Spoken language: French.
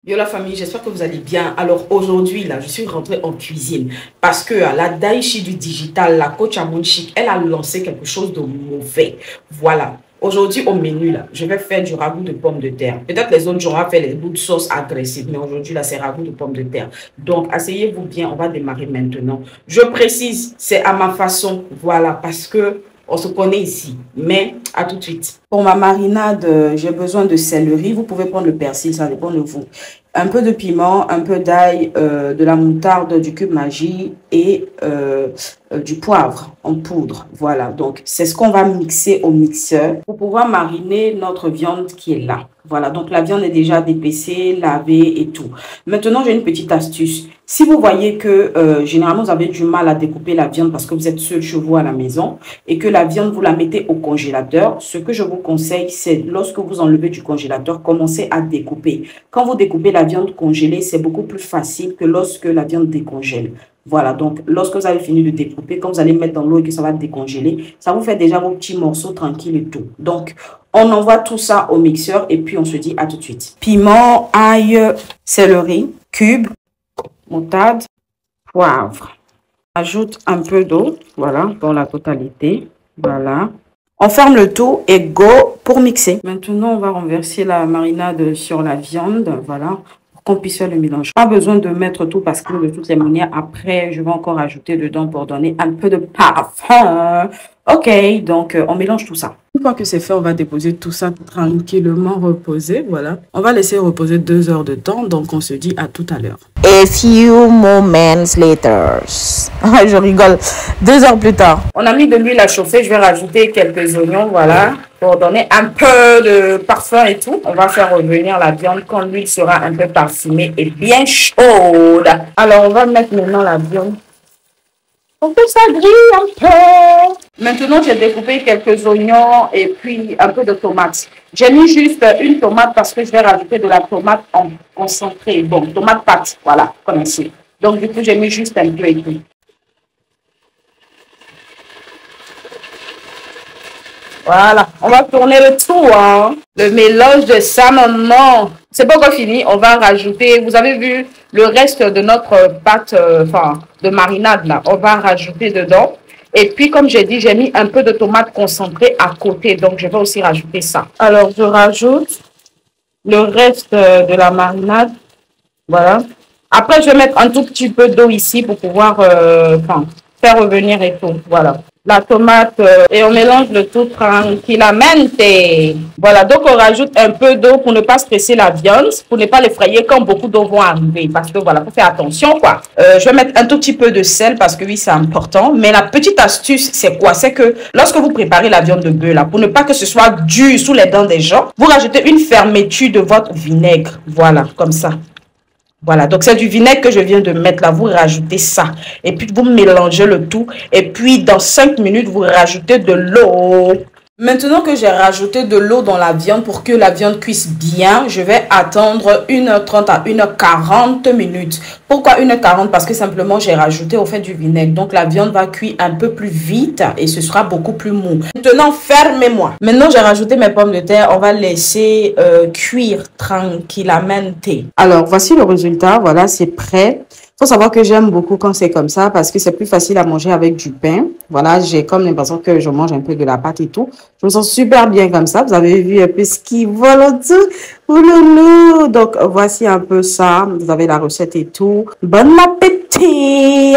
Yo la famille, j'espère que vous allez bien. Alors aujourd'hui, là, je suis rentrée en cuisine parce que la Daichi du digital, la coach Amunchik, elle a lancé quelque chose de mauvais. Voilà. Aujourd'hui, au menu, là, je vais faire du ragoût de pommes de terre. Peut-être les autres jours, on va faire les bouts de sauce agressives, mais aujourd'hui, là, c'est ragoût de pommes de terre. Donc, asseyez-vous bien, on va démarrer maintenant. Je précise, c'est à ma façon, voilà, parce que on se connaît ici, mais à tout de suite. Pour ma marinade, j'ai besoin de céleri. Vous pouvez prendre le persil, ça dépend de vous. Un peu de piment, un peu d'ail, de la moutarde, du cube magie et du poivre en poudre. Voilà, donc c'est ce qu'on va mixer au mixeur pour pouvoir mariner notre viande qui est là. Voilà, donc la viande est déjà dépecée, lavée et tout. Maintenant, j'ai une petite astuce. Si vous voyez que généralement vous avez du mal à découper la viande parce que vous êtes seul chez vous à la maison et que la viande vous la mettez au congélateur, ce que je vous conseille, c'est lorsque vous enlevez du congélateur, commencez à découper. Quand vous découpez la viande congelée, c'est beaucoup plus facile que lorsque la viande décongèle. Voilà, donc lorsque vous avez fini de découper, quand vous allez mettre dans l'eau et que ça va décongeler, ça vous fait déjà vos petits morceaux tranquilles et tout. Donc, on envoie tout ça au mixeur et puis on se dit à tout de suite. Piment, ail, céleri, cube, moutarde, poivre. Ajoute un peu d'eau, voilà, pour la totalité. Voilà. On ferme le tout et go pour mixer. Maintenant, on va renverser la marinade sur la viande, voilà, pour qu'on puisse faire le mélange. Pas besoin de mettre tout parce que de toutes les manières, après, je vais encore ajouter dedans pour donner un peu de parfum. Ok, donc on mélange tout ça. Une fois que c'est fait, on va déposer tout ça tranquillement reposer, voilà. On va laisser reposer 2 heures de temps, donc on se dit à tout à l'heure. A few moments later. Je rigole. 2 heures plus tard. On a mis de l'huile à chauffer. Je vais rajouter quelques oignons, voilà, pour donner un peu de parfum et tout. On va faire revenir la viande quand l'huile sera un peu parfumée et bien chaude. Alors, on va mettre maintenant la viande pour que ça grille un peu. Maintenant, j'ai découpé quelques oignons et puis un peu de tomates. J'ai mis juste une tomate parce que je vais rajouter de la tomate en concentré. Bon, tomate pâte, voilà, comme ici. Donc, du coup, j'ai mis juste un peu et tout. Voilà, on va tourner le tout, hein. Le mélange de ça maintenant. C'est pas encore fini, on va rajouter, vous avez vu le reste de notre pâte, de marinade là, on va rajouter dedans. Et puis, comme j'ai dit, j'ai mis un peu de tomate concentrée à côté, donc je vais aussi rajouter ça. Alors, je rajoute le reste de la marinade, voilà. Après, je vais mettre un tout petit peu d'eau ici pour pouvoir, faire revenir et tout, voilà. La tomate et on mélange le tout tranquillement. Voilà, donc on rajoute un peu d'eau pour ne pas stresser la viande, pour ne pas l'effrayer quand beaucoup d'eau vont arriver. Parce que voilà, faut faire attention quoi. Je vais mettre un tout petit peu de sel parce que oui, c'est important. Mais la petite astuce, c'est quoi? C'est que lorsque vous préparez la viande de bœuf là, pour ne pas que ce soit dur sous les dents des gens, vous rajoutez une fermeture de votre vinaigre. Voilà, comme ça. Voilà, donc c'est du vinaigre que je viens de mettre là, vous rajoutez ça. Et puis vous mélangez le tout. Et puis dans 5 minutes, vous rajoutez de l'eau. Maintenant que j'ai rajouté de l'eau dans la viande pour que la viande cuise bien, je vais attendre 1h30 à 1h40 minutes. Pourquoi 1h40? Parce que simplement j'ai rajouté au fait du vinaigre. Donc la viande va cuire un peu plus vite et ce sera beaucoup plus mou. Maintenant, fermez-moi. Maintenant, j'ai rajouté mes pommes de terre. On va laisser cuire tranquillement. Alors, voici le résultat. Voilà, c'est prêt. Faut savoir que j'aime beaucoup quand c'est comme ça parce que c'est plus facile à manger avec du pain. Voilà, j'ai comme l'impression que je mange un peu de la pâte et tout. Je me sens super bien comme ça. Vous avez vu un peu ce qui vole en dessous. Ouloulou. Donc, voici un peu ça. Vous avez la recette et tout. Bon appétit!